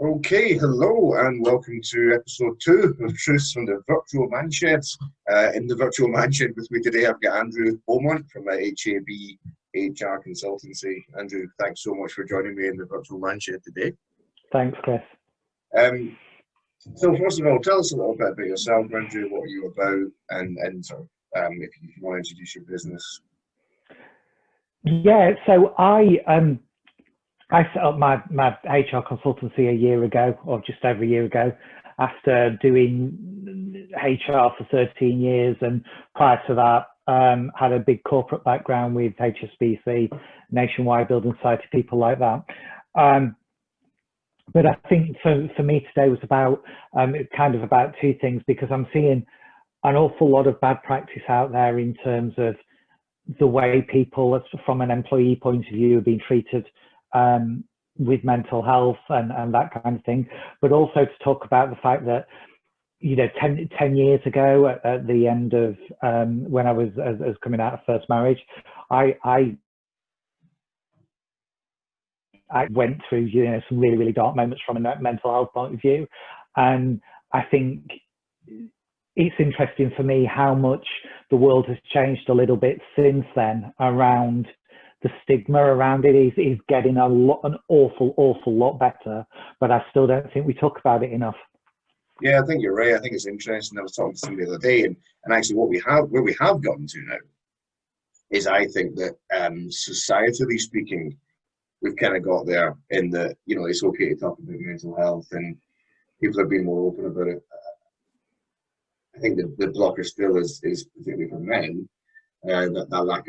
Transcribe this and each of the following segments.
Okay, hello and welcome to episode 2 of Truths from the Virtual Man Shed. In the Virtual Man Shed with me today, I've got Andrew Beaumont from HAB HR Consultancy. Andrew, thanks so much for joining me in the Virtual Man Shed today. Thanks, Chris. So first of all, tell us a little bit about yourself, Andrew, what are you about, and if you want to introduce your business. Yeah, so I set up my HR consultancy a year ago, or just over a year ago, after doing HR for 13 years. And prior to that, had a big corporate background with HSBC, Nationwide Building Society, people like that. But I think for me today was about kind of about two things, because I'm seeing an awful lot of bad practice out there in terms of the way people, from an employee point of view, are being treated with mental health and that kind of thing, but also to talk about the fact that, you know, 10 years ago at the end of when I was as coming out of first marriage, I went through, you know, some really dark moments from a mental health point of view. And I think it's interesting for me how much the world has changed a little bit since then around the stigma around it. Is getting an awful lot better, but I still don't think we talk about it enough. Yeah, I think you're right. I think it's interesting. I was talking to somebody the other day, and actually where we have gotten to now is, I think that societally speaking, we've kind of got there in that, you know, it's okay to talk about mental health and people are being more open about it. I think the blocker still is particularly for men, that lack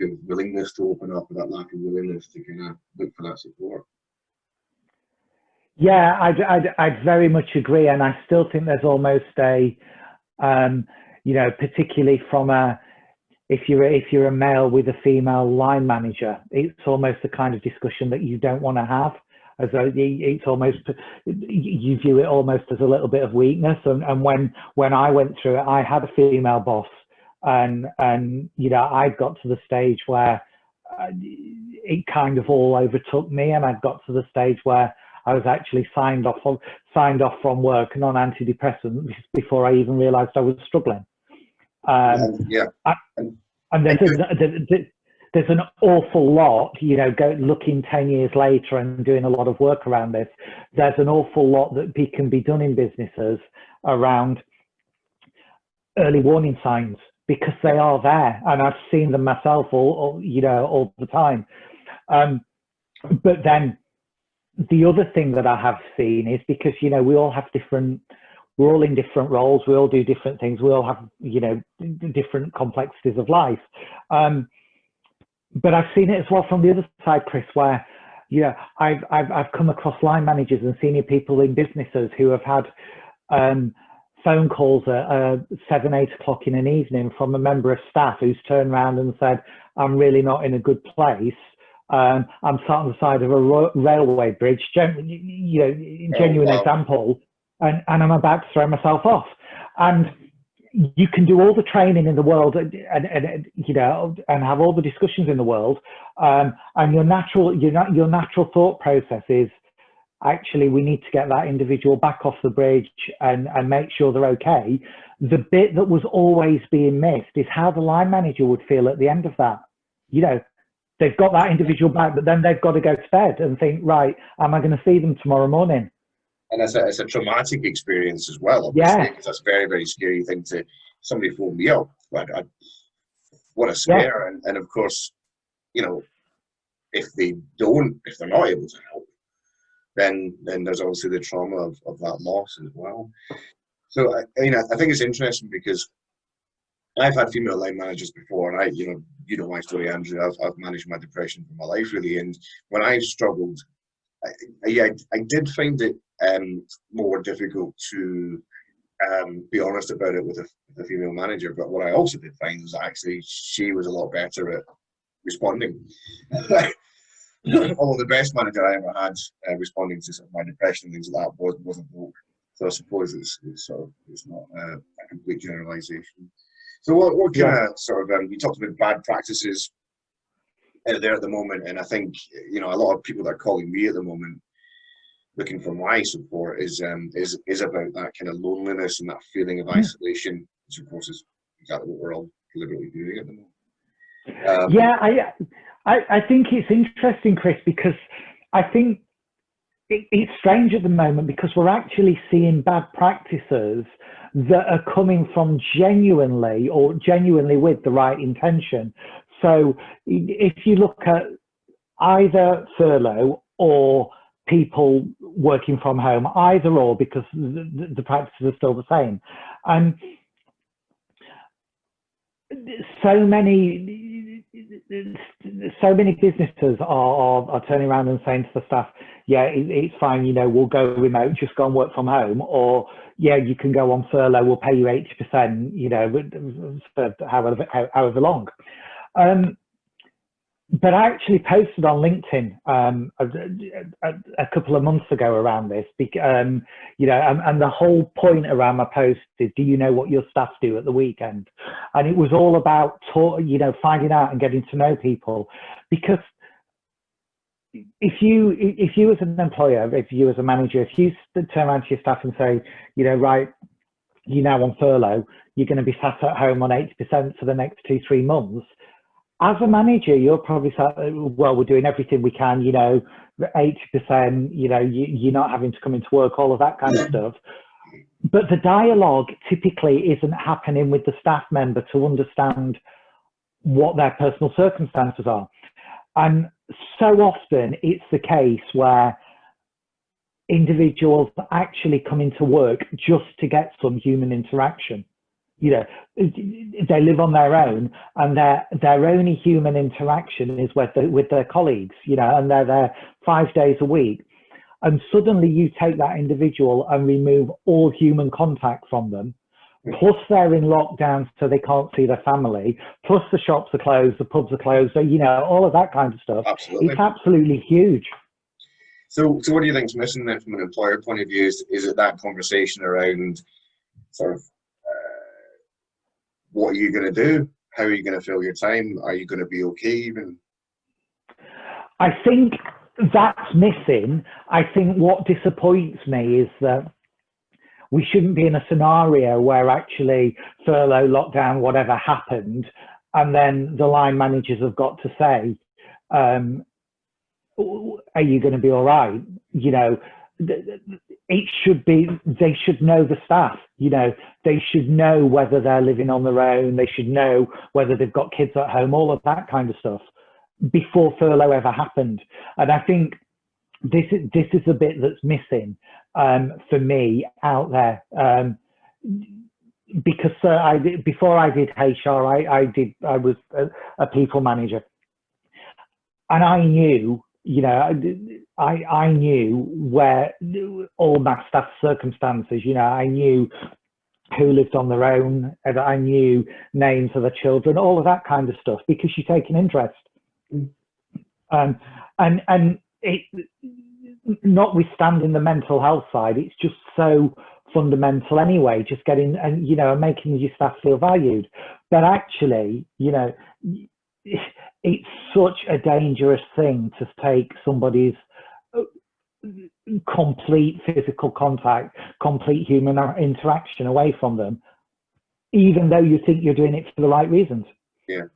of willingness to open up, or that lack of willingness to kind of look for that support. Yeah, I'd very much agree, and I still think there's almost a, you know, particularly from if you're a male with a female line manager, it's almost the kind of discussion that you don't want to have, as though it's almost, you view it almost as a little bit of weakness. And when I went through it, I had a female boss, and you know, I got to the stage where it kind of all overtook me, and I'd got to the stage where I was actually signed off from work and on antidepressants before I even realised I was struggling. Yeah. And there's an awful lot, you know, looking 10 years later and doing a lot of work around this. There's an awful lot that can be done in businesses around early warning signs, because they are there, and I've seen them myself all the time. But then the other thing that I have seen is, because, you know, we're all in different roles, we all do different things, we all have, you know, different complexities of life. But I've seen it as well from the other side, Chris, where, you know, I've come across line managers and senior people in businesses who have had phone calls at 7-8 o'clock in an evening from a member of staff who's turned around and said, "I'm really not in a good place. I'm sat on the side of a railway bridge," genuine example, and I'm about to throw myself off. And you can do all the training in the world and you know, and have all the discussions in the world, and your natural thought process is, actually, we need to get that individual back off the bridge and make sure they're okay. The bit that was always being missed is how the line manager would feel at the end of that. You know, they've got that individual back, but then they've got to go to bed and think, right, am I going to see them tomorrow morning? And it's a traumatic experience as well, obviously, because that's a very, very scary thing to somebody phone me up. What a scare. Yeah. And of course, you know, if they're not able to help, then there's obviously the trauma of that loss as well. So I think it's interesting, because I've had female line managers before, and you know my story, Andrew. I've managed my depression for my life, really, and when I struggled, I did find it more difficult to be honest about it with a female manager. But what I also did find was actually she was a lot better at responding. Although the best manager I ever had responding to sort of my depression and things like that wasn't woke. So I suppose it's not a complete generalisation. So what kind of sort of you talked about bad practices there at the moment, and I think, you know, a lot of people that are calling me at the moment, looking for my support is about that kind of loneliness and that feeling of isolation, which of course is exactly what we're all deliberately doing at the moment. Yeah, I think it's interesting, Chris, because I think it's strange at the moment because we're actually seeing bad practices that are coming from genuinely with the right intention. So if you look at either furlough or people working from home, either or, because the practices are still the same. And so many businesses are turning around and saying to the staff, yeah, it's fine, you know, we'll go remote, just go and work from home, or yeah, you can go on furlough, we'll pay you 80%, you know, for however long. But I actually posted on LinkedIn a couple of months ago around this, you know, and the whole point around my post is, do you know what your staff do at the weekend? And it was all about, you know, finding out and getting to know people, because if you as an employer, if you as a manager, if you turn around to your staff and say, you know, right, you're now on furlough, you're going to be sat at home on 80% for the next 2-3 months. As a manager, you're probably saying, well, we're doing everything we can, you know, 80%, you know, you're not having to come into work, all of that kind of stuff. But the dialogue typically isn't happening with the staff member to understand what their personal circumstances are. And so often it's the case where individuals actually come into work just to get some human interaction. You know, they live on their own, and their only human interaction is with their colleagues, you know, and they're there 5 days a week. And suddenly you take that individual and remove all human contact from them, plus they're in lockdown so they can't see their family, plus the shops are closed, the pubs are closed, so, you know, all of that kind of stuff. Absolutely. It's absolutely huge. So what do you think's missing then from an employer point of view? Is it that conversation around sort of what are you going to do? How are you going to fill your time? Are you going to be okay even? I think that's missing. I think what disappoints me is that we shouldn't be in a scenario where actually furlough, lockdown, whatever happened, and then the line managers have got to say, are you going to be all right? You know, it should be, they should know the staff, you know, they should know whether they're living on their own, they should know whether they've got kids at home, all of that kind of stuff before furlough ever happened. And I think this is a bit that's missing for me out there, because before I did HR, I was a people manager, and I knew, you know, I knew where all my staff circumstances, you know, I knew who lived on their own, and I knew names of the children, all of that kind of stuff, because you take an interest. And it, notwithstanding the mental health side, it's just so fundamental anyway, just getting, and, you know, making your staff feel valued. But actually, you know, it's such a dangerous thing to take somebody's complete physical contact, complete human interaction away from them, even though you think you're doing it for the right reasons. Yeah.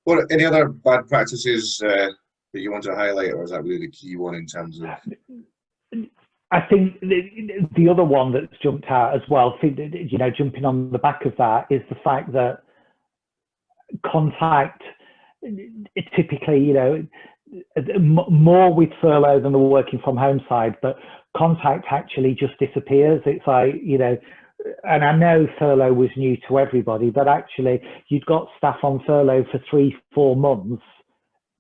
What any other bad practices that you want to highlight, or is that really the key one in terms of? I think the other one that's jumped out as well, you know, jumping on the back of that, is the fact that contact typically, you know, more with furlough than the working from home side, but contact actually just disappears. It's like, you know, and I know furlough was new to everybody, but actually you'd got staff on furlough for 3-4 months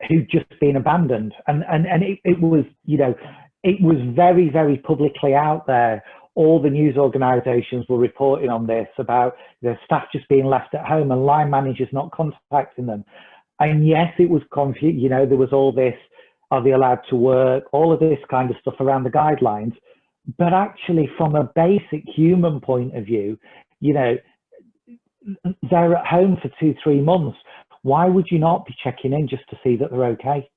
who'd just been abandoned, and it was, you know, it was very, very publicly out there. All the news organisations were reporting on this, about the staff just being left at home and line managers not contacting them. And yes, it was confused, you know, there was all this, are they allowed to work, all of this kind of stuff around the guidelines. But actually, from a basic human point of view, you know, they're at home for 2-3 months. Why would you not be checking in just to see that they're okay?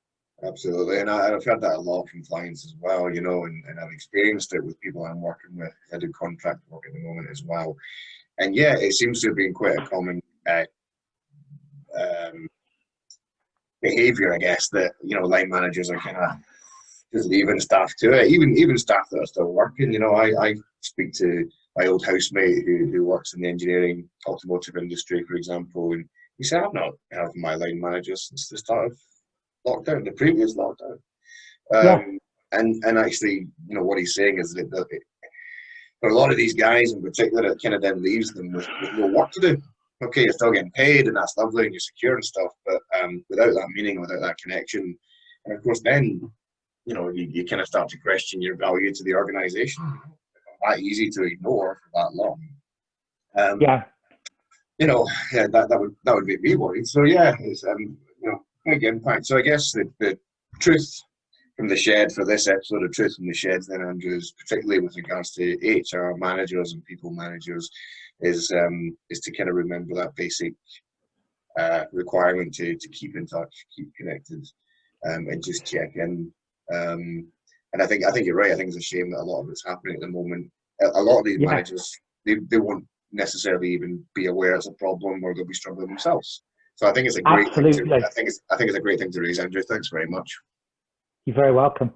Absolutely, and I've heard that a lot from clients as well, you know, and I've experienced it with people I'm working with. I do contract work at the moment as well, and yeah, it seems to have been quite a common um, behaviour, I guess, that, you know, line managers are kind of just leaving staff to it. Even staff that are still working, you know, I speak to my old housemate who works in the engineering automotive industry, for example, and he said, I've not heard from my line managers since the start of lockdown, the previous lockdown. And actually, you know, what he's saying is that for a lot of these guys in particular, it kind of then leaves them with no work to do. Okay, you're still getting paid and that's lovely and you're secure and stuff, but without that meaning, without that connection, and of course then, you know, you kind of start to question your value to the organization. It's that easy to ignore for that long. You know, yeah, that would make me worried. So yeah, it's you know, big impact. So I guess the truth from the shed for this episode of Truth from the Sheds then, Andrew, is particularly with regards to HR managers and people managers, is to kind of remember that basic requirement to keep in touch, keep connected, and just check in. And I think you're right. I think it's a shame that a lot of it's happening at the moment. A lot of these managers, they won't necessarily even be aware it's a problem, or they'll be struggling themselves. So I think it's a great thing to, I think it's a great thing to raise, Andrew. Thanks very much. You're very welcome.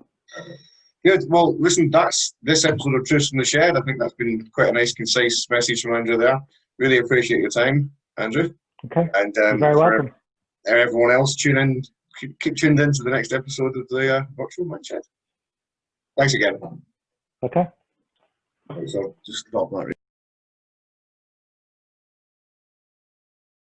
Good. Well, listen, that's this episode of Truth from the Shed. I think that's been quite a nice, concise message from Andrew there. Really appreciate your time, Andrew. Okay. And you're very welcome. Everyone else, tune in. Keep tuned in to the next episode of the Virtual Mind Shed. Thanks again. Okay. So just stop that.